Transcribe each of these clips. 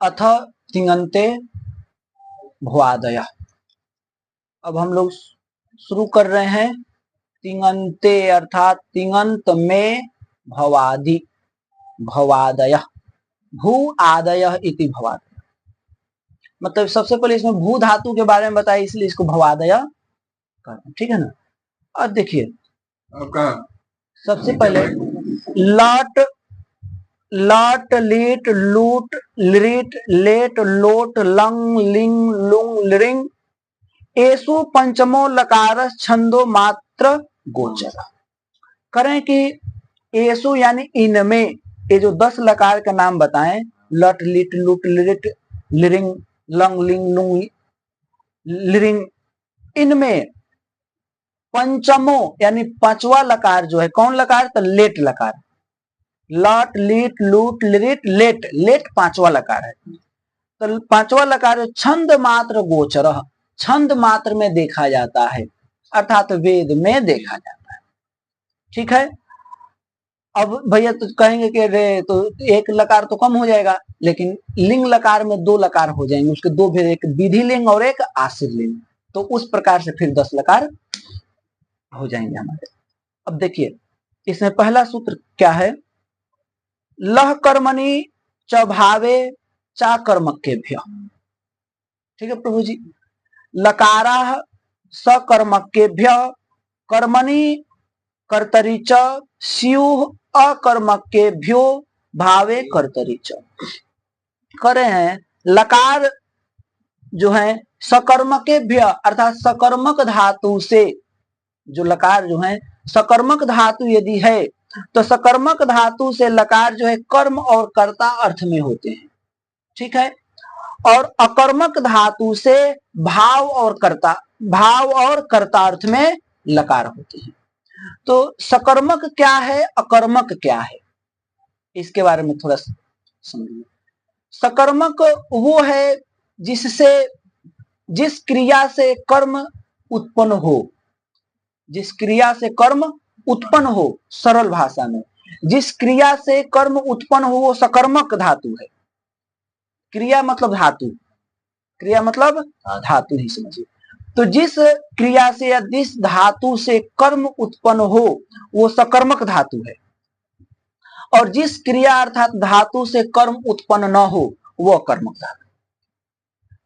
अथ तिङन्ते भुवादयः। अब हम लोग शुरू कर रहे हैं तिङन्ते अर्थात तिङन्त में भवादि भवादयः भू आदयः इति भवादयः। मतलब सबसे पहले इसमें भू धातु के बारे में बताया इसलिए इसको भवादयः कहते हैं, ठीक है ना। अब देखिए सबसे पहले लट लट लीट लूट लिट लेट लोट लंग लिंग लुंग लिरिंग एसु पंचमो लकार छंदो मात्र गोचर। करें कि एसु यानी इनमें ये जो 10 लकार का नाम बताएं लट लिट लुट लिट लिरिंग लंग लिंग लुंग लिरिंग, इनमें पंचमो यानी पांचवा लकार जो है कौन लकार, तो लेट लकार। लट लीट लूट लिट लेट लेट पांचवा लकार है। तो पांचवा लकार छंद मात्र गोचर, छंद मात्र में देखा जाता है अर्थात वेद में देखा जाता है, ठीक है। अब भैया तो कहेंगे कि रे तो एक लकार तो कम हो जाएगा, लेकिन लिंग लकार में 2 लकार हो जाएंगे, उसके 2 भेद, एक विधि लिंग और एक आश्रित लिंग, तो उस प्रकार से फिर 10 लकार हो जाएंगे हमारे। अब देखिए इसमें पहला सूत्र क्या है, लह कर्मणि च भावे चा कर्मकेभ्यः, ठीक है प्रभु जी। लकाराः सकर्मकेभ्यः कर्मणि कर्तरि च स्युः अकर्मकेभ्यो भावे कर्तरि च। करे हैं लकार जो है सकर्मकेभ्य अर्थात सकर्मक धातु से, जो लकार जो है सकर्मक धातु यदि है तो सकर्मक धातु से लकार जो है कर्म और कर्ता अर्थ में होते हैं, ठीक है। और अकर्मक धातु से भाव और कर्ता अर्थ में लकार होते हैं। तो सकर्मक क्या है अकर्मक क्या है इसके बारे में थोड़ा समझिए। सकर्मक वो है जिससे जिस क्रिया से कर्म उत्पन्न हो, जिस क्रिया से कर्म उत्पन्न हो, सरल भाषा में जिस क्रिया से कर्म उत्पन्न हो वो सकर्मक धातु है। क्रिया मतलब धातु, क्रिया मतलब धातु ही समझिए। तो जिस क्रिया से या जिस धातु से कर्म उत्पन्न हो वो सकर्मक धातु है, और जिस क्रिया अर्थात धातु से कर्म उत्पन्न न हो वो अकर्मक धातु।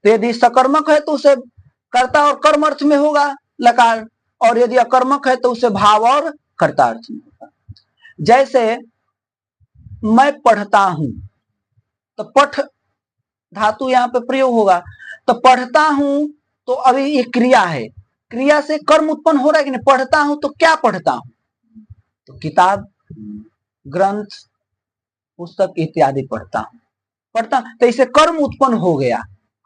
तो यदि सकर्मक है तो उसे कर्ता और कर्म अर्थ में होगा लकार, और यदि अकर्मक है तो उसे भाव और कर्ता अर्थ में होगा। जैसे मैं पढ़ता हूं तो पठ धातु यहां पे प्रयोग होगा, तो पढ़ता हूं तो अभी ये क्रिया है, क्रिया से कर्म उत्पन्न हो रहा है कि नहीं, पढ़ता हूं तो क्या पढ़ता हूं, तो किताब ग्रंथ पुस्तक इत्यादि पढ़ता तो इससे कर्म उत्पन्न हो गया,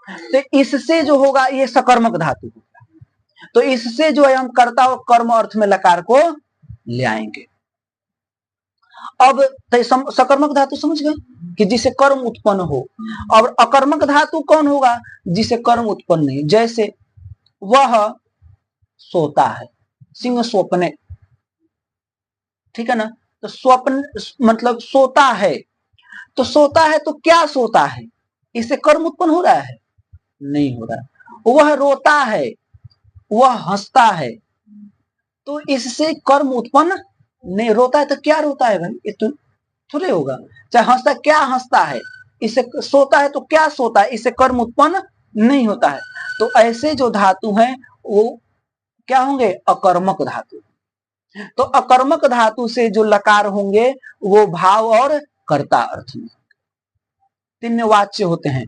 तो इससे जो होगा ये सकर्मक धातु होगा। तो इससे जो है हम कर्ता और कर्म अर्थ में लकार को ले आएंगे। अब सकर्मक धातु समझ गए कि जिसे कर्म उत्पन्न हो, और अकर्मक धातु कौन होगा जिसे कर्म उत्पन्न नहीं। जैसे वह सोता है, सिंह स्वप्ने, ठीक है ना। तो स्वप्न मतलब सोता है, तो सोता है तो क्या सोता है, इससे कर्म उत्पन्न हो रहा है, नहीं हो रहा। वह रोता है, वह हंसता है, तो इससे कर्म उत्पन्न नहीं। रोता है तो क्या रोता है भाई, ये तो थोड़े होगा। चाहे हंसता है, क्या हंसता है, इससे सोता है तो क्या सोता है, इससे कर्म उत्पन्न नहीं होता है। तो ऐसे जो धातु हैं वो क्या होंगे, अकर्मक धातु। तो अकर्मक धातु से जो लकार होंगे वो भाव और कर्ता अर्थ में 3 वाच्य होते हैं,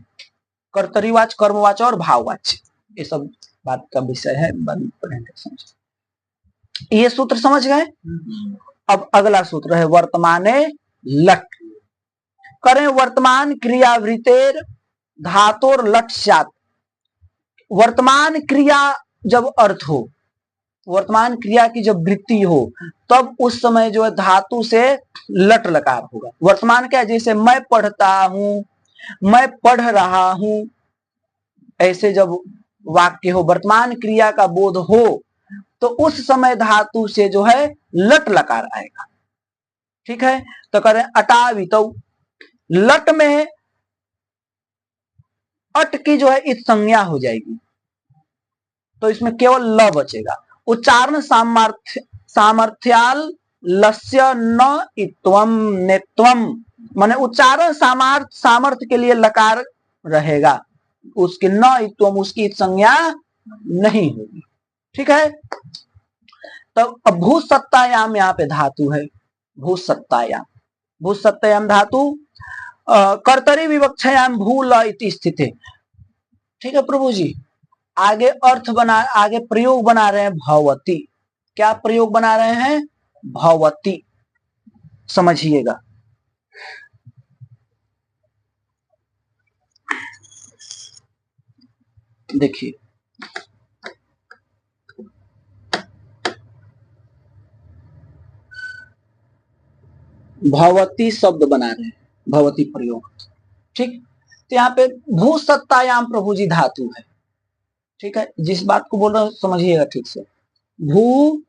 कर्तरीवाच्य, कर्मवाच्य और भाववाच्य। ये सब बात का विषय है, ये सूत्र समझ गए। अब अगला सूत्र है वर्तमाने लट। करें वर्तमान क्रियावृत्तेर धातोर लट स्यात्। वर्तमान क्रिया जब अर्थ हो, वर्तमान क्रिया की जब वृत्ति हो तब उस समय जो है धातु से लट लकार होगा। वर्तमान क्या है, जैसे मैं पढ़ता हूं, मैं पढ़ रहा हूं, ऐसे जब वाक्य हो वर्तमान क्रिया का बोध हो तो उस समय धातु से जो है लट लकार आएगा, ठीक है। तो करें अटावितौ। लट में अट की जो है इस संज्ञा हो जाएगी, तो इसमें केवल ल बचेगा। उच्चारण सामर्थ्याल लस्य न इत्वम नेत्वम, माने उच्चारण सामर्थ्य के लिए लकार रहेगा, उसकी न इत्वम, उसकी संज्ञा नहीं होगी। ठीक है, तब अब भूसत्तायाम यहाँ पे धातु है, भूसत्तायाम, भूसत्तायाम धातु कर्तरी विवक्षायाम भूल इति स्थित है। ठीक है प्रभु जी, आगे अर्थ बना, आगे प्रयोग बना रहे हैं भवती। क्या प्रयोग बना रहे हैं? भवती, समझिएगा। देखिए भवती शब्द बना रहे हैं, भवती प्रयोग। ठीक, तो यहाँ पे भूसत्तायाम प्रभु जी धातु है। ठीक है, जिस बात को बोल रहा हूं समझिएगा ठीक से। भू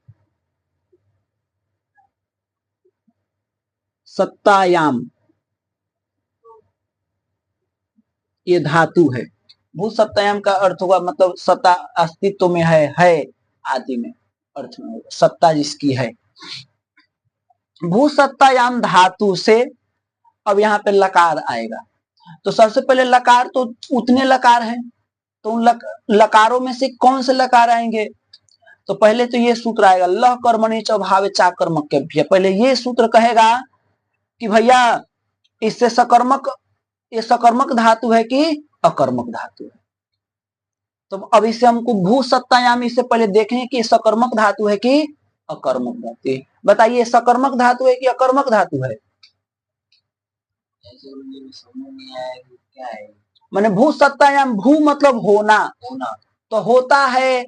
सत्तायाम ये धातु है। भू सत्तायाम का अर्थ होगा मतलब सत्ता अस्तित्व में है आदि में अर्थ में होगा, सत्ता जिसकी है। भू सत्तायाम धातु से अब यहाँ पे लकार आएगा। तो सबसे पहले लकार तो उतने लकार हैं, तो उन लकारों में से कौन से लकार आएंगे? तो पहले तो ये सूत्र आएगा, लह कर्मणि च भावे चा कर्मक। पहले ये सूत्र कहेगा कि भैया इससे सकर्मक, ये सकर्मक धातु है कि अकर्मक धातु है। तो अब इससे हमको भू सत्तायाम, इससे पहले देखें कि सकर्मक धातु है कि अकर्मक धातु है। बताइए सकर्मक धातु है कि अकर्मक धातु है? मैंने भू सत्तायाम, भू मतलब होना, तो होता है,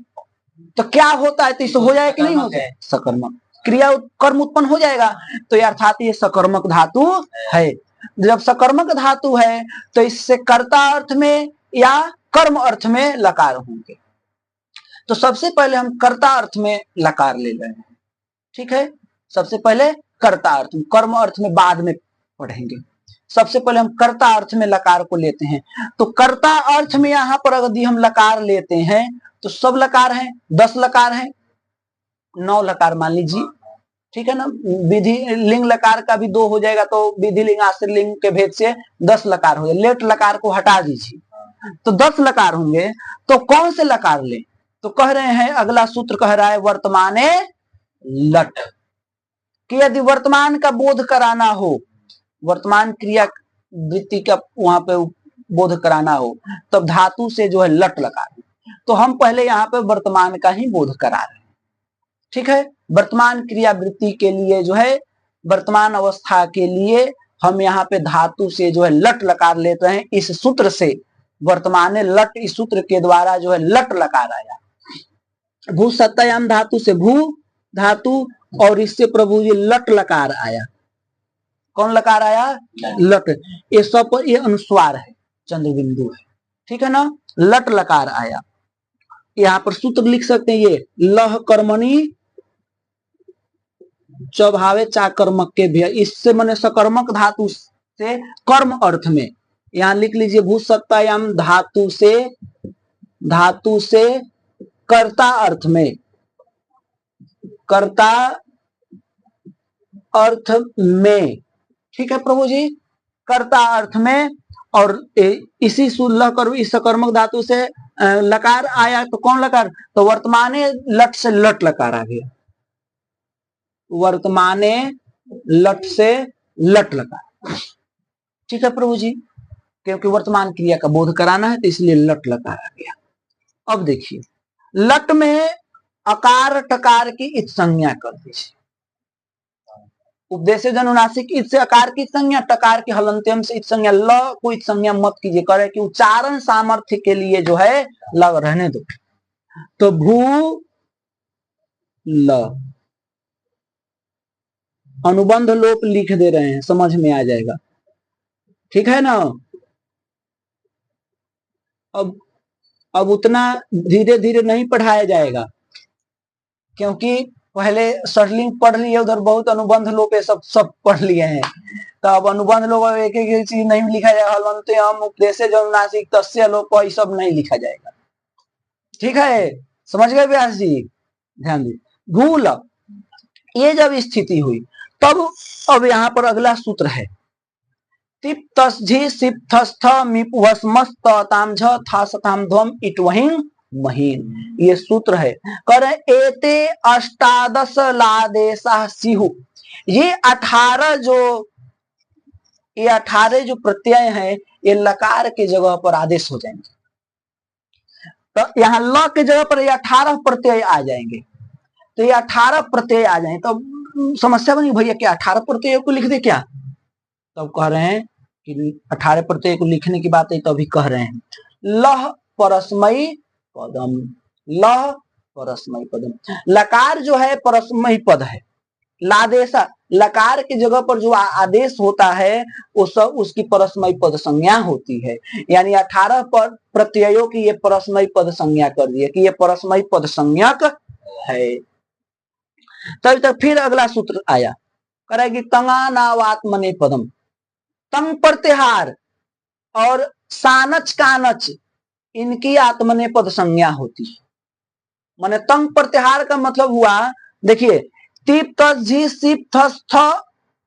तो क्या होता है? तो इससे हो जाएगा कि नहीं होता है? सकर्मक क्रिया कर्म उत्पन्न हो जाएगा, तो अर्थात ये सकर्मक धातु है। जब सकर्मक धातु है तो इससे कर्ता अर्थ में या कर्म अर्थ में लकार होंगे। तो सबसे पहले हम कर्ता अर्थ में लकार ले रहे हैं। ठीक है, सबसे पहले कर्ता अर्थ में, कर्म अर्थ में बाद में पढ़ेंगे। सबसे पहले हम कर्ता अर्थ में लकार को लेते हैं। तो कर्ता अर्थ में यहां पर यदि हम लकार लेते हैं तो सब लकार हैं, 10 लकार हैं, 9 लकार मान लीजिए। ठीक है ना, विधि लिंग लकार का भी 2 हो जाएगा, तो विधि लिंग आश्रय लिंग के भेद से 10 लकार हो जाए। लेट लकार को हटा दीजिए, तो 10 लकार होंगे। तो कौन से लकार ले? तो कह रहे हैं, अगला सूत्र कह रहा है वर्तमाने लट, कि यदि वर्तमान का बोध कराना हो, वर्तमान क्रिया वृत्ति का वहां पे बोध कराना हो, तब धातु से जो है लट लकार। तो हम पहले यहाँ पे वर्तमान का ही बोध करा रहे हैं। ठीक है, वर्तमान क्रिया वृत्ति के लिए जो है, वर्तमान अवस्था के लिए हम यहाँ पे धातु से जो है लट लकार लेते हैं। इस सूत्र से वर्तमाने लट, इस सूत्र के द्वारा जो है लट लकार आया। भू सत्तायाम धातु से भू धातु, और इससे प्रभु जी लट लकार आया। कौन लकार आया? लट। ये सब पर ये अनुस्वार है, चंद्र बिंदु है। ठीक है ना, लट लकार आया। यहाँ पर सूत्र लिख सकते हैं, ये लह कर्मणि चौभावे चा कर्मक के भी, इससे मैंने सकर्मक धातु से कर्म अर्थ में, यहां लिख लीजिए भू सत्तायाम धातु से कर्ता अर्थ में, कर्ता अर्थ में। ठीक है प्रभु जी, कर्ता अर्थ में। और इसी इस सकर्मक धातु से लकार आया, तो कौन लकार? तो वर्तमाने लट से लट लकार आ गया, वर्तमाने लट से लट लकार। ठीक है प्रभु जी, क्योंकि वर्तमान क्रिया का बोध कराना है तो इसलिए लट लकार आ गया। अब देखिए, लट में अकार टकार की इत संज्ञा कर दीजिए। उपदेश जनुनासिक इत से अकार की संज्ञा, टकार के हलंत्यम से इत संज्ञा। ल को इत संज्ञा मत कीजिए, करे कि उच्चारण सामर्थ्य के लिए जो है लग रहने दो। तो भू ल, अनुबंध लोप लिख दे रहे हैं, समझ में आ जाएगा। ठीक है ना, अब उतना धीरे धीरे नहीं पढ़ाया जाएगा, क्योंकि पहले सरलिंग पढ़ लिए, उधर बहुत अनुबंध लोग सब सब पढ़ लिए हैं, तो अब अनुबंध लोग एक एक चीज नहीं लिखा जाएगा। हलवंते हम उपदेशे जनुनासिक तस्य लोग को सब नहीं लिखा जाएगा। ठीक है, समझ गए व्यास जी? ध्यान दी। भूल, ये जब स्थिति हुई तब अब यहाँ पर अगला सूत्र है महीन, ये सूत्र है। कर एते अष्टादश लादेशा सिहु, ये 18 जो प्रत्यय हैं ये लकार के जगह पर आदेश हो जाएंगे। तो यहाँ ल के जगह पर ये 18 प्रत्यय आ जाएंगे। तो ये 18 प्रत्यय आ जाएंगे तो समस्या बनी, भैया क्या 18 प्रत्यय को लिख दे क्या? तब कह रहे हैं कि 18 प्रत्यय को लिखने की बात है, तभी कह रहे हैं लह परस्मयी पदम, लह परस्मयी पदम। लकार जो है परस्मयी पद है। लादेशा, लकार की जगह पर जो आदेश होता है वो सब उसकी परस्मयी पद संज्ञा होती है। यानी 18 प्रत्ययों की ये परस्मयी पद संज्ञा कर दी है कि ये परस्मयी पद संज्ञक है। तब तक फिर अगला सूत्र आया, करेगी तंगानावात्मने पदम। तंग प्रत्याहार और सानच कानच इनकी आत्मने पद संज्ञा होती है। माने तंग प्रत्याहार का मतलब हुआ, देखिए तीप तस झी सिप थस थ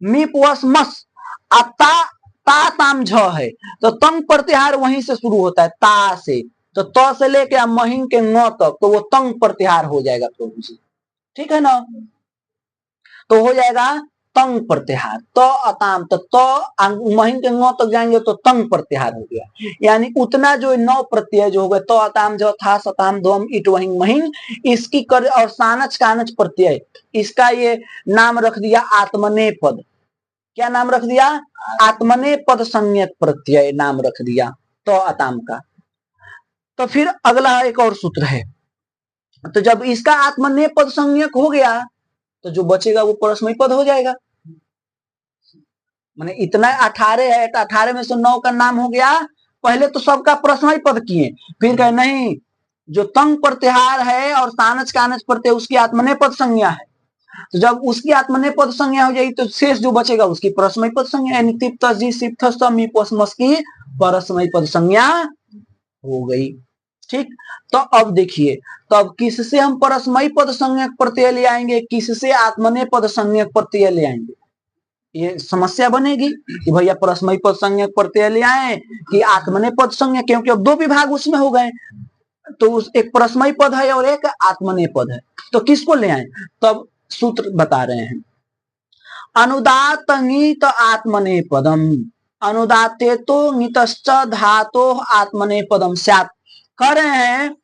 मीप वस मस ता ता ताम झ है, तो तंग प्रत्याहार वहीं से शुरू होता है, ता से। तो त से लेके महीन के न तक तो वो तंग प्रत्याहार हो जाएगा प्रभु जी। ठीक है ना? तो हो जाएगा तंग प्रत्याहार। तो अताम, तो महीन के न तक जाएंगे तो तंग प्रत्याहार हो गया। यानी उतना जो 9 प्रत्यय जो हो गए, तो अताम जो था सताम धोम इट वहीं महीन, इसकी कर और सानच कानच प्रत्यय, इसका ये नाम रख दिया आत्मने पद। क्या नाम रख दिया? आत्मने पद संज्ञक प्रत्यय नाम रख दिया तो अताम का। तो फिर अगला एक और सूत्र है, तो जब इसका आत्मने पद संज्ञक हो गया तो जो बचेगा वो परस्मयी पद हो जाएगा। माने इतना 18 है तो 18 में से 9 का नाम हो गया। पहले तो सबका परस्मयी पद किए, फिर कहे नहीं, जो तंग प्रत्याहार है और सानच कानच प्रत्यय उसकी आत्मने पद संज्ञा है। तो जब उसकी आत्मने पद संज्ञा हो जाएगी तो शेष जो बचेगा उसकी परस्मयी पद संज्ञा, यानी की परस्मयी पद संज्ञा हो गई। ठीक, तो अब देखिए, तब किससे हम परस्मयी पद संज्ञक प्रत्यय ले आएंगे, किससे आत्मने पद संज्ञक प्रत्यय ले आएंगे? ये समस्या बनेगी कि भैया परस्मयी पद संज्ञक प्रत्यय ले आए कि आत्मने पद संज्ञक, क्योंकि अब 2 विभाग उसमें हो गए। तो उस एक परस्मयी पद है और एक आत्मने पद है, तो किसको ले आए? तब सूत्र बता रहे हैं, अनुदात ङीत आत्मने पदम, अनुदाते तो ङीतश्च धातो आत्मने पदम स्यात्। कह रहे हैं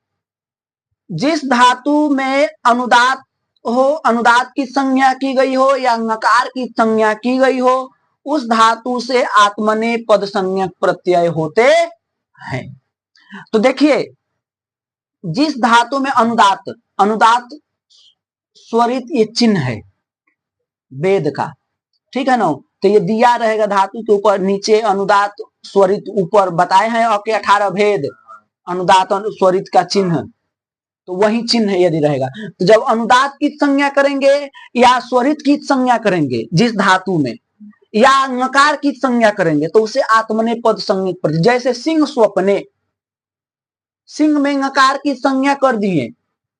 जिस धातु में अनुदात हो, अनुदात की संज्ञा की गई हो या नकार की संज्ञा की गई हो, उस धातु से आत्मने पद संज्ञक प्रत्यय होते हैं। तो देखिए, जिस धातु में अनुदात, अनुदात स्वरित ये चिन्ह है वेद का, ठीक है ना? तो ये दिया रहेगा धातु के ऊपर, नीचे अनुदात स्वरित ऊपर बताए हैं और के 18 भेद अनुदात स्वरित का चिन्ह, तो वही चिन्ह यदि रहेगा। तो जब अनुदात की संज्ञा करेंगे या स्वरित की संज्ञा करेंगे जिस धातु में, या नकार की संज्ञा करेंगे तो उसे आत्मने पद संज्ञक प्रत्यय, जैसे सिंह स्वप्ने, सिंह में नकार की संज्ञा कर दिए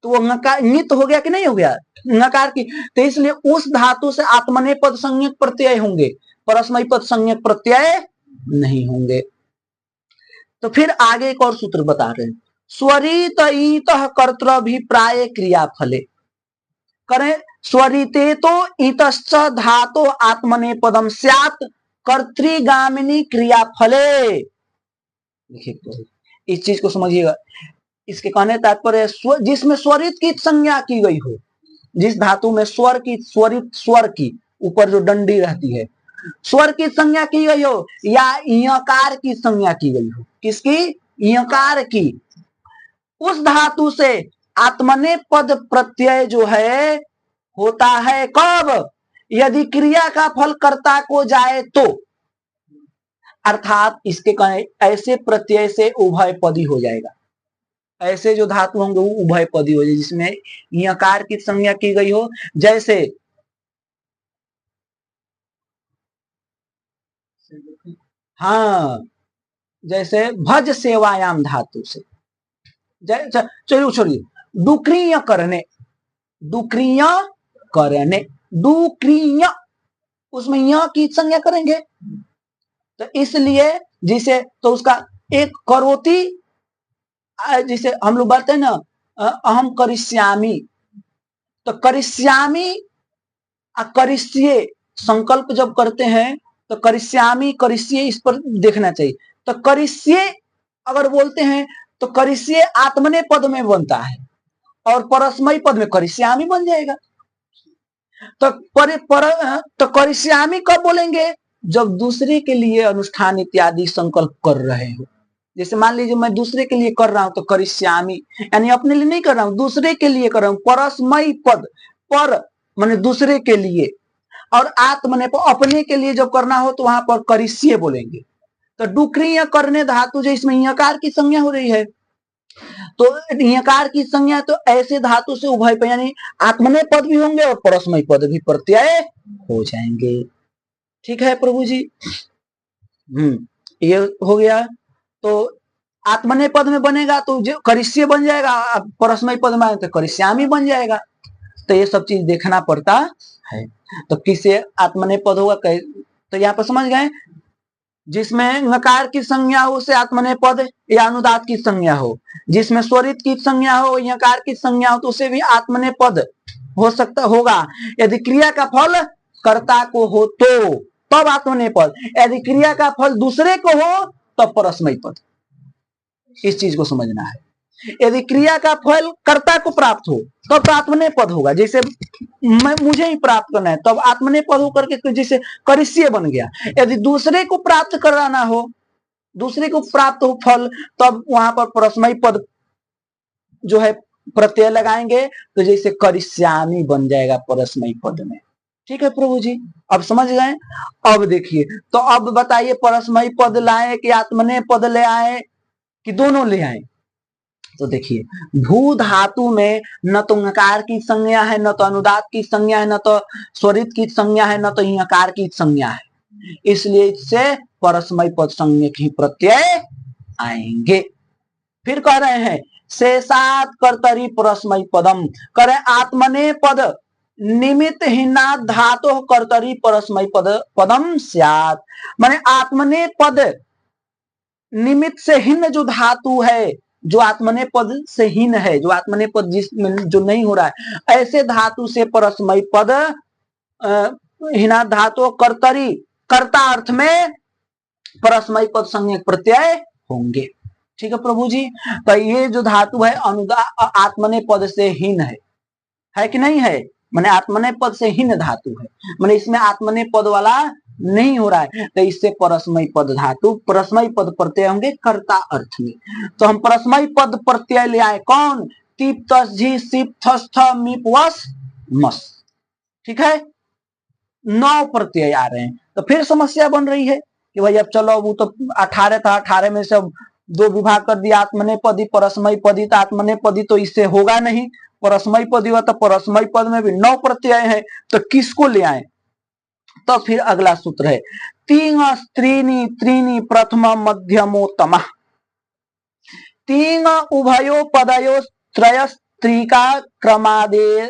तो वो नकार नित हो गया कि नहीं हो गया नकार की, तो इसलिए उस धातु से आत्मने पद संज्ञक प्रत्यय होंगे, परस्मयी पद संज्ञक प्रत्यय नहीं होंगे। तो फिर आगे एक और सूत्र बता रहे हैं, स्वरित ईतः कर्तृभिप्राय क्रियाफले। करें स्वरिते तो ईतश्च धातो आत्मने पदम स्यात् कर्तृगामिनी क्रियाफले। देखिए तो इस चीज को समझिएगा, इसके कहने तात्पर्य जिसमें स्वरित की संज्ञा की गई हो, जिस धातु में स्वर की, स्वरित स्वर की ऊपर जो डंडी रहती है, स्वर की संज्ञा की गई हो या ईयकार की संज्ञा की गई हो, किसकी? ईयकार की, उस धातु से आत्मने पद प्रत्यय जो है होता है कब? यदि क्रिया का फल कर्ता को जाए तो, अर्थात इसके कहे ऐसे प्रत्यय से उभय पदी हो जाएगा। ऐसे जो धातु होंगे वो उभय पदी हो जाए, जिसमें यकार की संज्ञा की गई हो। जैसे हाँ, जैसे भज सेवायाम धातु से, चलिए छोड़िए, डुक्रिय करने, डुक्रिय करने, डुक्रिय, उसमें य की संज्ञा करेंगे। तो इसलिए जिसे तो उसका एक करोती, जिसे हम लोग बोलते हैं ना अहम करिष्यामी, तो करिष्यामी करिष्ये संकल्प जब करते हैं तो करिष्यामी करिष्ये इस पर देखना चाहिए। तो करिष्ये अगर बोलते हैं तो करिष्ये आत्मने पद में बनता है और परस्मयी पद में करिष्यामी बन जाएगा। तो तो करिष्यामी कब बोलेंगे? जब दूसरे के लिए अनुष्ठान इत्यादि संकल्प कर रहे हो। जैसे मान लीजिए मैं दूसरे के लिए कर रहा हूं तो करिष्यामी, यानी अपने लिए नहीं कर रहा हूं, दूसरे के लिए कर रहा हूं। परस्मयी पद पर माने दूसरे के लिए, और आत्मने पर अपने के लिए जब करना हो तो वहां पर करिष्ये बोलेंगे। तो डुक्रिय करने धातु जो इसमें यकार की संज्ञा हो रही है, तो यकार की संज्ञा तो ऐसे धातु से उभय पे, यानी आत्मने पद भी होंगे और परस्मयी पद भी प्रत्यय हो जाएंगे। ठीक है प्रभु जी। ये हो गया। तो आत्मने पद में बनेगा तो जो करिष्य बन जाएगा, परस्मयी पद में तो करिष्यामी बन जाएगा। तो ये सब चीज देखना पड़ता है। तो किसे आत्मने पद होगा, तो यहाँ पर समझ गए, जिसमें नकार की संज्ञा हो उसे आत्मने पद या अनुदात की संज्ञा हो, जिसमें स्वरित की संज्ञा हो, यकार की संज्ञा हो, तो उसे भी आत्मने पद हो सकता होगा। यदि क्रिया का फल कर्ता को हो तो तब आत्मने पद, यदि क्रिया का फल दूसरे को हो तब परस्मयी पद। इस चीज को समझना है। यदि क्रिया का फल कर्ता को प्राप्त हो तब तो आत्मने पद होगा। जैसे मैं मुझे ही प्राप्त करना है तब आत्मने पद होकर के जैसे करिष्य बन गया। यदि दूसरे को प्राप्त कराना हो, दूसरे को प्राप्त हो फल, तब वहां पर परस्मयी पद जो है प्रत्यय लगाएंगे, तो जैसे करिष्यामी बन जाएगा परस्मयी पद में। ठीक है प्रभु जी, अब समझ गए। अब देखिए, तो अब बताइए परस्मयी पद लाए कि आत्मने पद ले आए कि दोनों ले आए? तो देखिए, भू धातु में न तो नकार की संज्ञा है, न तो अनुदात की संज्ञा है, न तो स्वरित की संज्ञा है, न तो यकार की संज्ञा है। इसलिए इससे परस्मयी पद संज्ञक ही प्रत्यय आएंगे। फिर कह रहे हैं शेषात कर्तरी परस्मयी पदम, करे आत्मने पद निमित्त हीना धातु कर्तरी परस्मयी पद पदम स्यात्। माने आत्मने पद निमित्त से हीन जो धातु है, जो आत्मने पद से हीन है, जो आत्मने पद जिसमें जो नहीं हो रहा है, ऐसे धातु से परस्मयी पद हीना धातु कर्तरी, कर्ता अर्थ में परस्मयी पद संज्ञक प्रत्यय होंगे। ठीक है प्रभु जी। तो ये जो धातु है अनुदा आत्मने पद से हीन है कि नहीं है? माने आत्मने पद से हीन धातु है, माने इसमें आत्मने पद वाला नहीं हो रहा है, तो इससे परस्मयी पद धातु परस्मयी पद प्रत्यय होंगे कर्ता अर्थ में। तो हम परस्मयी पद प्रत्यय ले आए कौन? तिप तस झी सिप थस थ मिप वस मस। ठीक है, 9 प्रत्यय आ रहे हैं। तो फिर समस्या बन रही है कि भाई अब चलो, वो तो 18 था, 18 में से अब 2 विभाग कर दिया, आत्मने पदी परस्मयी पदी। तो आत्मने पदी तो इससे होगा नहीं, परस्मयी पदी हुआ, तो परस्मयी पद में भी 9 प्रत्यय है, तो किसको ले आए? तो फिर अगला सूत्र है तीन स्त्रीनी त्रीनी प्रथम मध्यमोत्तम, तीन उभयो पदयो त्रय स्त्रीका क्रमादे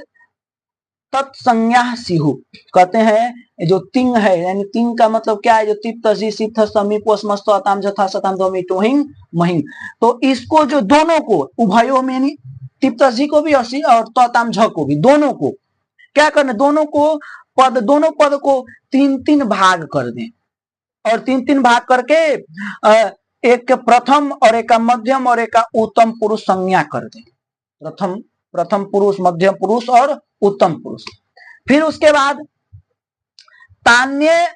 तत्संज्ञा सिहु। कहते हैं जो तिंग है, यानी तिंग का मतलब क्या है? जो तिप तसी सिथ समीप वस्मस्त अताम जथा सताम दोमी टोहिंग महिंग। तो इसको जो दोनों को उभयो में, यानी तिप तसी को भी और तताम झ को भी, दोनों को क्या करना? दोनों को पद, दोनों पद को 3-3 भाग कर दें, और 3-3 भाग करके एक प्रथम और एक मध्यम और एक उत्तम पुरुष संज्ञा कर दें। प्रथम पुरुष, मध्यम पुरुष और उत्तम पुरुष। फिर उसके बाद तान्य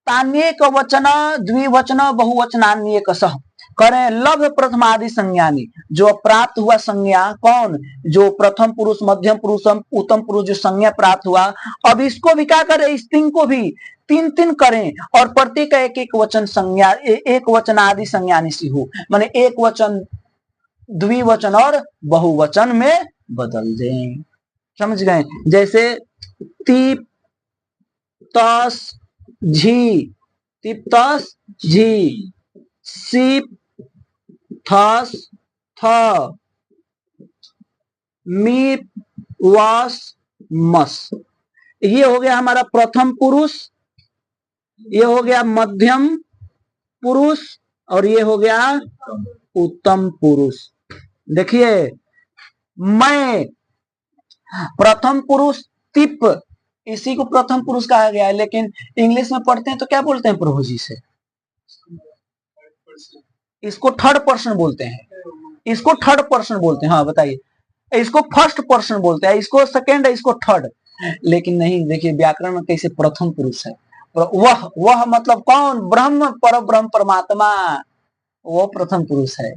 तान्येक वचन द्विवचन बहुवचनान्येक सह करें लभ प्रथमादि संज्ञानी। जो प्राप्त हुआ संज्ञा कौन? जो प्रथम पुरुष, मध्यम पुरुष, उत्तम पुरुष जो संज्ञा प्राप्त हुआ, अब इसको भी क्या करें? इस तीन को भी 3-3 करें, और प्रत्येक एक वचन संज्ञा, एक वचन आदि संज्ञानी सी हो। माने एक वचन द्विवचन और बहुवचन में बदल दें। समझ गए? जैसे तीप तस झी, तिप्तस झी, सीप थस थ, मीप वास मस। ये हो गया हमारा प्रथम पुरुष, ये हो गया मध्यम पुरुष और ये हो गया उत्तम पुरुष। देखिए मैं, प्रथम पुरुष तिप, इसी को प्रथम पुरुष कहा गया है, लेकिन इंग्लिश में पढ़ते हैं तो क्या बोलते हैं प्रभु जी से? इसको थर्ड पर्सन बोलते हैं, इसको थर्ड पर्सन बोलते हैं। हाँ बताइए, इसको फर्स्ट पर्सन बोलते हैं, इसको सेकेंड है, इसको थर्ड। लेकिन नहीं, देखिए व्याकरण में कैसे प्रथम पुरुष है। वह मतलब कौन? ब्रह्म, पर ब्रह्म परमात्मा, वो प्रथम पुरुष है।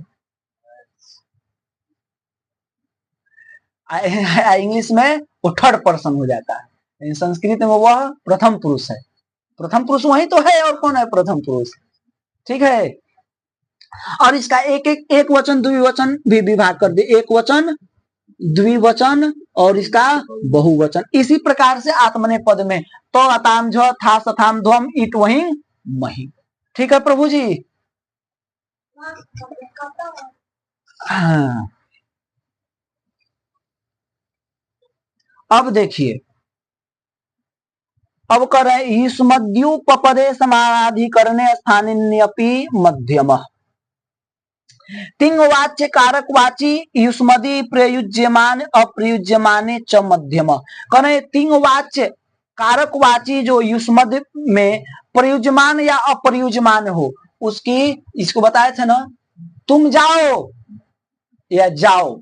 इंग्लिश में वो थर्ड पर्सन हो जाता है, संस्कृत में वह प्रथम पुरुष है। प्रथम पुरुष वही तो है, और कौन है प्रथम पुरुष? ठीक है। और इसका एक वचन द्विवचन भी विभाग कर दे, एक वचन द्विवचन और इसका बहुवचन। इसी प्रकार से आत्मने पद में तो अताम झ था सथाम ध्वम इट वही मही। ठीक है प्रभु जी? हाँ। अब देखिए, अब कर रहे युष्मद्युपपदे समानाधिकरणे स्थानिन्यपि मध्यम। तिंगवाच्य कारकवाची युष्मदि प्रयुज्यमान अप्रयुज्यमाने च मध्यम। कने तिंगवाच्य कारकवाची जो युष्मद में प्रयुज्यमान या अप्रयुज्यमान हो, उसकी, इसको बताए थे ना, तुम जाओ या जाओ,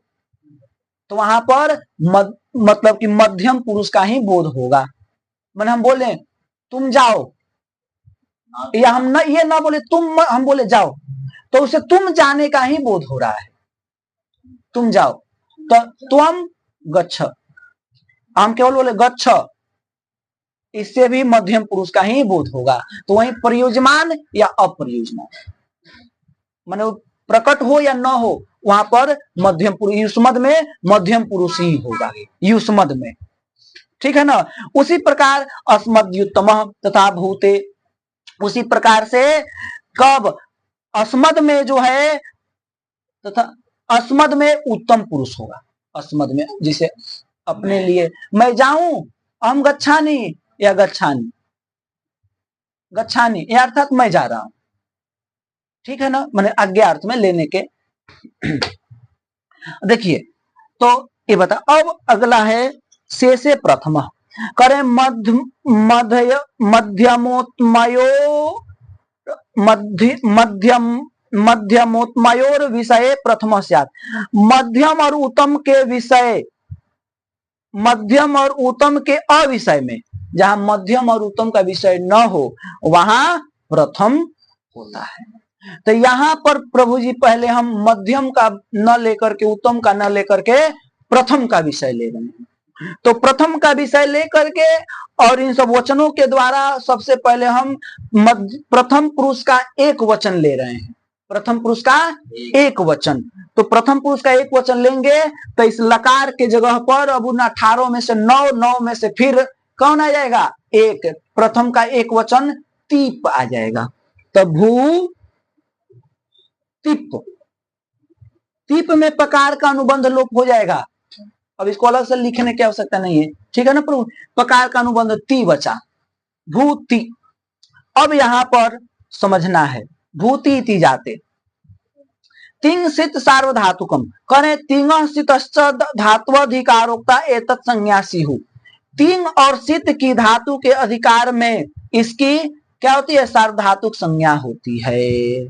तो वहां पर मतलब कि मध्यम पुरुष का ही बोध होगा। मैंने हम बोले तुम जाओ, या हम न ये ना बोले तुम, हम बोले जाओ, तो उसे तुम जाने का ही बोध हो रहा है। तुम जाओ, तो त्वम गच्छ, हम केवल बोले गच्छ, इससे भी मध्यम पुरुष का ही बोध होगा। तो वही प्रयोजमान या अप्रयोजमान, माने प्रकट हो या न हो, वहां पर मध्यम पुरुष, युष्मद में मध्यम पुरुष ही होगा, युष्मद में। ठीक है ना? उसी प्रकार अस्मद्युत्तम तथा भूते, उसी प्रकार से कब अस्मद में जो है, तथा अस्मद में उत्तम पुरुष होगा। अस्मद में जिसे अपने लिए मैं जाऊं, हम गच्छानी या गच्छानी, गच्छानी ये अर्थात मैं जा रहा हूं। ठीक है ना? मैंने आज्ञा अर्थ में लेने के। देखिए तो ये बता, अब अगला है शेषे प्रथम। करे मध्यमोत्मयो मध्यमोत्मयोर विषय प्रथम स्यात्। मध्यम और उत्तम के विषय, मध्यम और उत्तम के अविषय में, जहां मध्यम और उत्तम का विषय न हो वहां प्रथम होता है। तो यहाँ पर प्रभु जी पहले हम मध्यम का न लेकर के, उत्तम का न लेकर के प्रथम का विषय ले रहे हैं। तो प्रथम का विषय लेकर के और इन सब वचनों के द्वारा सबसे पहले हम प्रथम पुरुष का एक वचन ले रहे हैं। प्रथम पुरुष का एक वचन, तो प्रथम पुरुष का एक वचन लेंगे तो इस लकार के जगह पर अब उन 18 में से 9 में से फिर कौन आ जाएगा? एक। प्रथम का एक वचन तीप आ जाएगा। तो भू तीप, तीप में पकार का अनुबंध लोप हो जाएगा। अब इसको अलग से लिखने की आवश्यकता नहीं है। ठीक है ना प्रभु? पकार का अनुबंध ती बचा, भूति। अब यहां पर समझना है, भूति इति जाते तिंग सित सार्वधातुकम, करे तिंग सितश्च धात्वधिकारोक्ता एतत् संज्ञासी हूं। तिंग और सित की धातु के अधिकार में इसकी क्या होती है? सार्वधातुक संज्ञा होती है।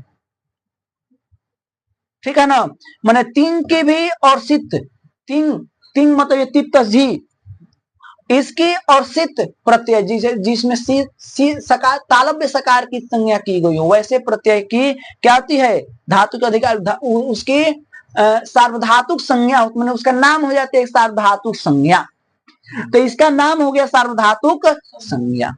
ठीक है ना? माने तिंग की भी और सित, तिंग, तिंग मतलब ये तिप्त जी, इसकी और सित प्रत्यय जिसमें सकार, तालव्य सकार की संज्ञा की गई हो, वैसे प्रत्यय की क्या होती है? धातु के अधिकार, उसकी सार्वधातुक संज्ञा, मैंने उसका नाम हो जाती है सार्वधातुक संज्ञा। तो इसका नाम हो गया सार्वधातुक संज्ञा।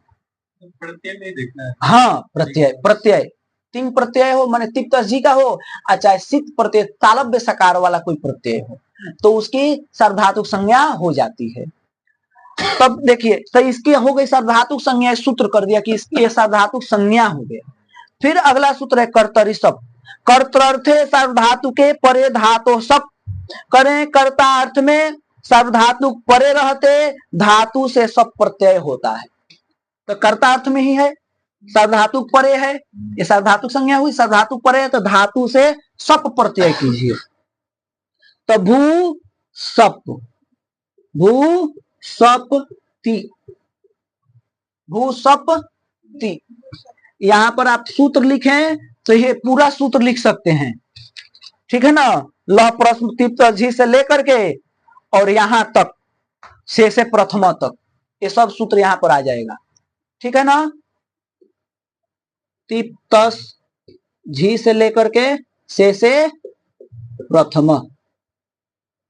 प्रत्यय नहीं देखना है। हाँ, प्रत्यय, प्रत्यय तिंग प्रत्यय हो माने तिप तस्जी का हो, चाहे सित प्रत्यय तालव्य सकार वाला कोई प्रत्यय हो तो उसकी सार्वधातुक संज्ञा हो जाती है। तब देखिए तो इसकी हो गई सार्वधातुक संज्ञा, सूत्र कर दिया कि ये सार्वधातुक संज्ञा हो गया। फिर अगला सूत्र है कर्तरी सप। कर्तर्थे सार्वधातुके परे धातु सप। करें कर्ता अर्थ में सार्वधातुक परे रहते धातु से सप प्रत्यय होता है। तो कर्ता अर्थ में ही है, सार्वधातुक परे है, ये सार्वधातुक संज्ञा हुई, सार्वधातुक परे है तो धातु से सप प्रत्यय कीजिए। तो भू सप, भू सप ती, भू सप ती। यहां पर आप सूत्र लिखें तो ये पूरा सूत्र लिख सकते हैं, ठीक है ना। ल प्रश्न तिप झी से लेकर के और यहां तक से प्रथमा तक ये सब सूत्र यहां पर आ जाएगा, ठीक है ना। तिप तस झी से लेकर के से प्रथम,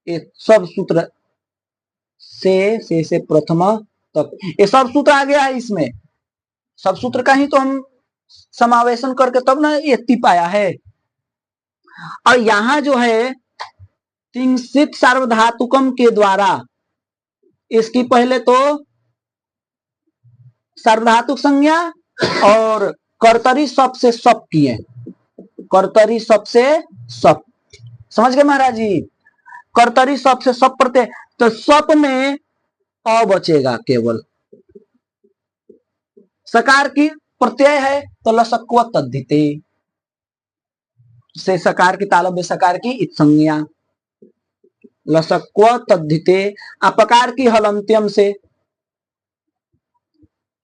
ये सब सूत्र से प्रथम तक ये सब सूत्र आ गया है। इसमें सब सूत्र का ही तो हम समावेशन करके तब ना ये तिप आया है। और यहां जो है तिंसित सार्वधातुकम के द्वारा इसकी पहले तो सार्वधातुक संज्ञा और कर्तरी सप से सप किए, कर्तरी सप से सप, समझ गए महाराज जी। कर्तरी सप से सप प्रत्यय, तो सप में अ बचेगा केवल, सकार की प्रत्यय है तो लसक्व तद्धिते से सकार की तालव्य सकार की संज्ञा, लसक्व तद्धिते अपकार की हलंत्यम से,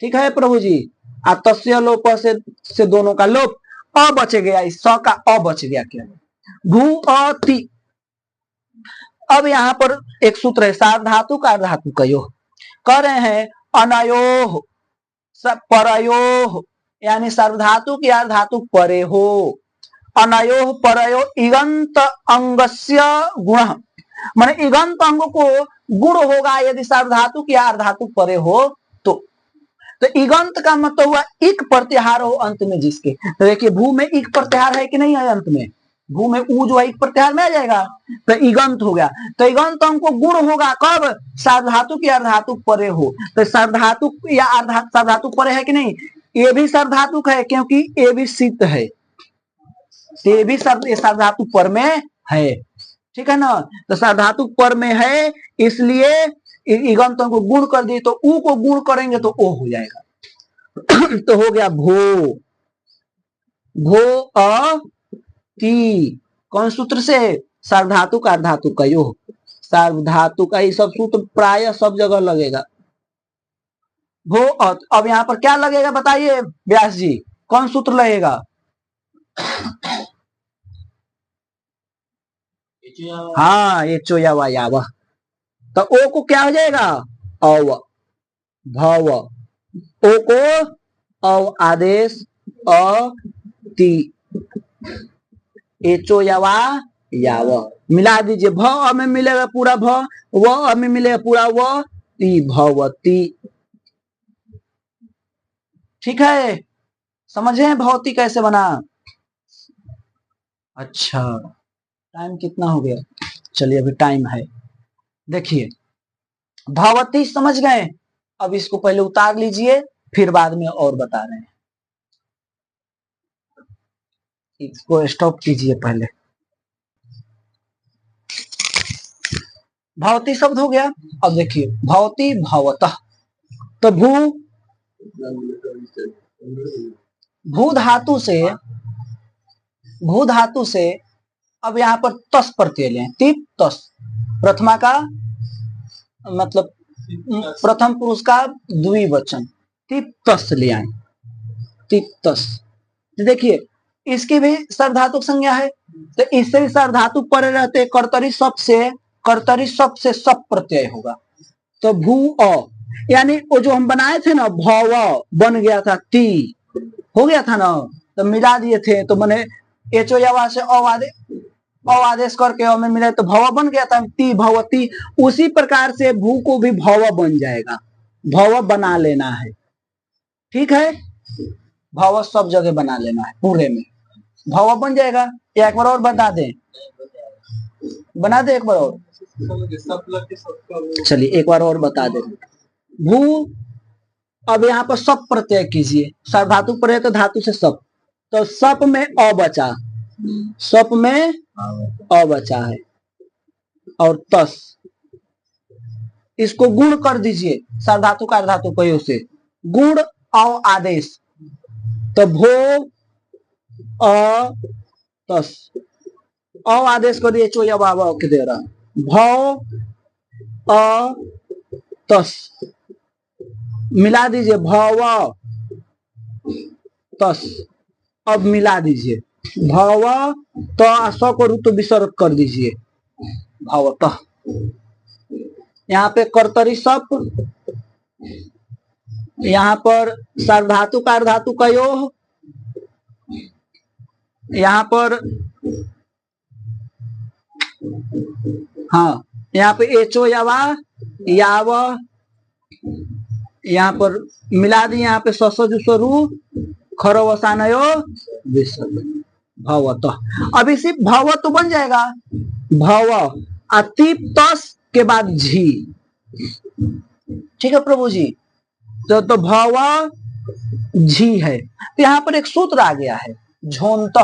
ठीक है प्रभु जी। तस्य लोप से दोनों का लोप, अ बच गया, इस स का अ बच गया क्या, भू अति। अब यहां पर एक सूत्र है सार्वधातु का अर्धातु कयो, कह रहे हैं अनयो परयो, यानी सार्वधातु की अर्धातु परे हो। अनयो परयो इगंत अंगस्य गुण, माने इगंत अंग को गुण होगा यदि सार्वधातु की अर्धातु परे हो तो इगंत का मतलब हुआ इक प्रत्याहार हो अंत में जिसके। तो देखिए भू में इक प्रत्याहार है कि नहीं है, अंत में भू में ऊ जो है इक प्रत्याहार में आ जाएगा तो इगंत हो गया। तो इगंत अंग को गुण होगा कब, सार्वधातु की अर्धातु परे हो। तो सार्वधातु या सार्वधातु परे है कि नहीं, ये भी सार्वधातुक है क्योंकि ये भी सिद्ध है, ये भी सार्वधातु पर में है, ठीक है ना। तो सार्वधातु पर में है इसलिए इगंत को गुण कर दिए तो ऊ को गुण करेंगे तो ओ हो जाएगा। तो हो गया भो, भो अ ती, कौन सूत्र से, सार्वधातु का अर्धातु कयो, सार्वधातु का ये सब सूत्र प्राय सब जगह लगेगा। भो अब यहां पर क्या लगेगा बताइए व्यास जी, कौन सूत्र लगेगा। हाँ ये चोयावा यावा, तो ओ को क्या हो जाएगा अव, भव, ओ को अव आदेश अ ती, एचो यावा याव, मिला दीजिए, भ में मिलेगा पूरा भ, व में मिलेगा पूरा व, ती भवती, ठीक है। समझे भवती कैसे बना। अच्छा टाइम कितना हो गया, चलिए अभी टाइम है। देखिए भवती समझ गए, अब इसको पहले उतार लीजिए फिर बाद में और बता रहे हैं, इसको स्टॉप कीजिए पहले। भवती शब्द हो गया। अब देखिए भवती भवतः, तो भू धातु से, भू धातु से अब यहाँ पर तस प्रत्यय लें, तिप तस, प्रथमा का मतलब प्रथम पुरुष का द्विवचन, तिप तस ले आए, तिप तस। देखिए इसकी भी सार्वधातुक संज्ञा है तो इससे भी सार्वधातुक परे रहते, कर्तरी सप से, कर्तरी सप से सप प्रत्यय होगा। तो भू अ, यानी वो जो हम बनाए थे ना भव बन गया था ती, हो गया था ना, तो मिला दिए थे तो मैंने एचो यावा से आदेश करके और में मिला तो भव बन गया था ती भवती। उसी प्रकार से भू को भी भव बन जाएगा, भव बना लेना है, ठीक है। भव सब जगह बना लेना है पूरे में। भव बन जाएगा। या एक बार और बता दें, बना दे एक बार और, चलिए एक बार और बता दे। भू, अब यहाँ पर सप प्रत्यय कीजिए, सार्वधातुक प्रत्यय तो धातु से सप, तो सप में अ बचा, सप में अ बचा है, और तस, इसको गुण कर दीजिए सार्वधातु का धातु कयो से, गुण अव आदेश, तो भो अ तस, अव आदेश कर दिए चो या बाबा के दे रहा, भव अ तस, मिला दीजिए भव तस, अब मिला दीजिए भव त, स को ऋतु विसर्ग कर दीजिए भवतः। यहाँ पे कर्तरी सप, यहाँ पर सार्वधातु का धातु कयो, यहाँ पर हाँ, यहाँ पे एचो यावा याव, यहाँ पर मिला दी, यहाँ पे ससु खरवसानयो विसर्ग भवतः। अभी सिर्फ भव तो बन जाएगा, भव अति तस के बाद झी, ठीक है प्रभु जी, तो भव झी है। तो यहाँ पर एक सूत्र आ गया है झोंत,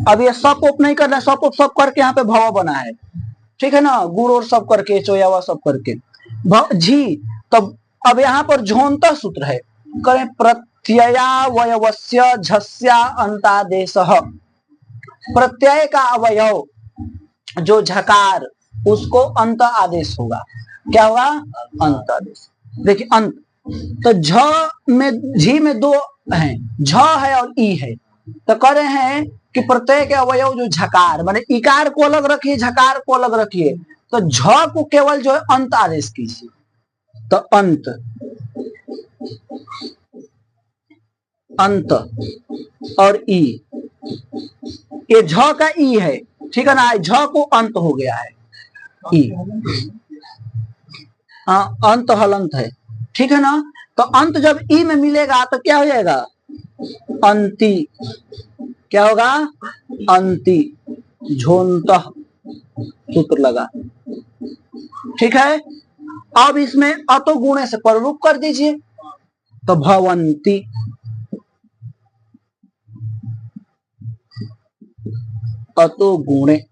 अब ये सब उप नहीं करना, सब सब करके यहाँ पे भव बना है, ठीक है ना, गुड़ और सब करके चोयावा सब करके झी, तब अब यहाँ पर झोंत सूत्र है, करें प्रत्ययावयवस्य झस्या अंतादेश, प्रत्यय का अवयव जो झकार, उसको अंत आदेश होगा, क्या होगा, अंत आदेश। देखिए अंत, तो झ में झी में दो हैं, झ है और ई है, तो कह रहे हैं कि प्रत्यय के अवयव जो झकार, माने इकार को अलग रखिए, झकार को अलग रखिए, तो झ को केवल जो है अंत आदेश कीजिए, तो अंत, अंत और ई, ये झ का ई है, ठीक है ना, झ को अंत हो गया है ई, अंत हलंत है, ठीक है ना, तो अंत जब ई में मिलेगा तो क्या हो जाएगा, अंति, क्या होगा, अंति, झोंत सूत्र लगा, ठीक है। अब इसमें अतो गुणे से पररूप कर दीजिए, तो भवंती, अतो गुणे,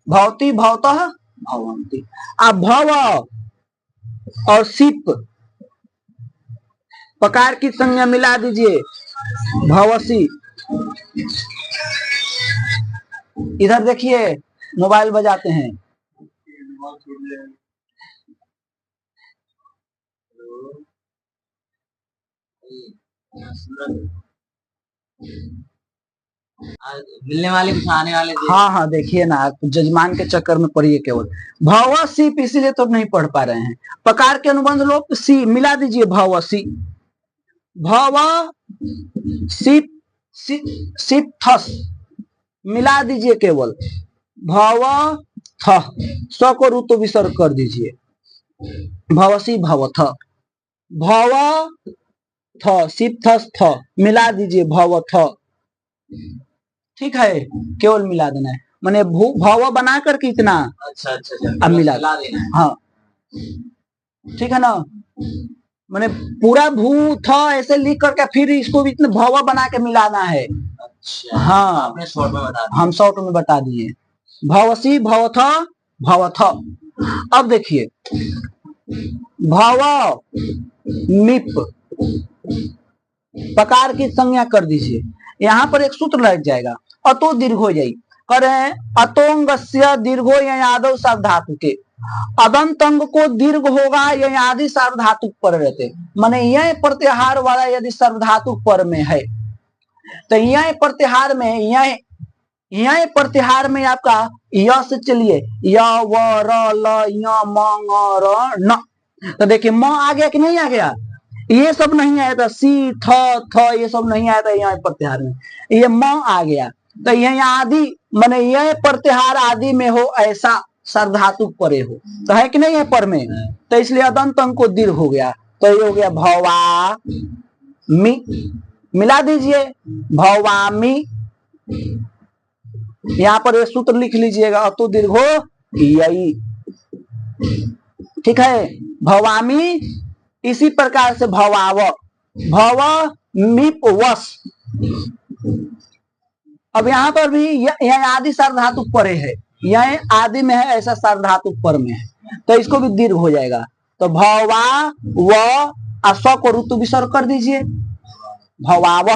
भवती भवतः भवंती, अब भव और सिप पकार की संज्ञा मिला दीजिए, भवसी। इधर देखिए मोबाइल बजाते हैं, मिलने वाले आने वाले, हाँ देखिए ना, जजमान के चक्कर में पड़िए केवल, भव सिप, इसीलिए तो नहीं पढ़ पा रहे हैं, पकार के अनुबंध लोग सी मिला दीजिए, भव सी, भव सिप, सिप थस मिला दीजिए केवल, भव थ, स को ऋतु विसर्ग कर दीजिए, भवसी भवथ, भव थ, सिप थस थ मिला दीजिए, भवथ, ठीक है, केवल मिला देना है, मैंने भव बना कर कितना, अच्छा अच्छा अच्छा, अब मिला देना है, हाँ ठीक है ना, मैंने पूरा भू था ऐसे लिख करके फिर इसको भी इतने भव बना के मिलाना है। अच्छा, हाँ आपने शॉर्ट में बता दिया, हम शॉर्ट में बता दिए, भवसी भवथ भवथ। अब देखिए भव मिप, पकार की संज्ञा कर दीजिए, यहाँ पर एक सूत्र लग जाएगा, अतो दीर्घो जाई, करें अतोंगस्य दीर्घो यादव सार्वधातु के, अदंत अंग को दीर्घ होगा यह आदि सार्वधातु पर रहते, माने यह प्रत्याहार वाला यदि सार्वधातु पर में है, तो यह प्रत्याहार में यह प्रत्याहार में आपका य से चलिए य व र ल य म ङ र न, तो देखिए म आ गया कि नहीं आ गया, ये सब नहीं आया था, सी थ थ ये सब नहीं आया था यहाँ प्रत्याहार में, ये म आ गया, तो यह आदि माने यह प्रत्याहार आदि में हो ऐसा सार्वधातु परे हो, तो है कि नहीं है पर में, तो इसलिए अदंत अंग को दीर्घ हो गया, तो ये हो गया भवा मी, मिला दीजिए भवामी, यहाँ पर ये सूत्र लिख लीजिएगा अतो दीर्घो यही, ठीक है। भवामी, इसी प्रकार से भवाव, भव मिप वस। अब यहाँ पर भी यह आदि सार्वधातुक परे है, यह आदि में है, ऐसा सार्वधातुक पर में है, तो इसको भी दीर्घ हो जाएगा। तो भवा व स को ऋतु विसर्ग कर दीजिए भवाव।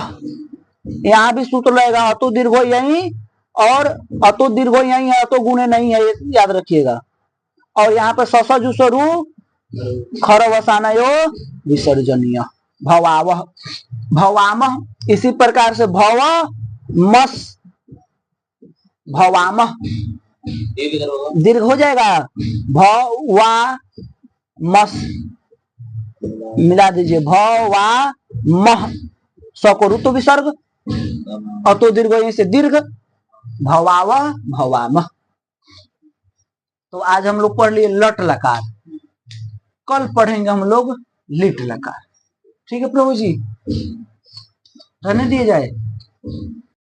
यहाँ भी सूत्र लगेगा अतो दीर्घो यही, और अतो दीर्घो यही है, अतो गुणे नहीं है, याद रखिएगा। और यहाँ पे स जुसरु खर वसानयो विसर्जनीय भवाव भवाम। इसी प्रकार से भव मस भवाम दीर्घ हो जाएगा भवा मस, मिला दीजिए भवा मह, स को ऋतु विसर्ग, अतो दीर्घ यहीं से दीर्घ भवाव भवाम। तो आज हम लोग पढ़ लिए लट लकार, कल पढ़ेंगे हम लोग लिट लकार। ठीक है प्रभु जी, रहने दिए जाए।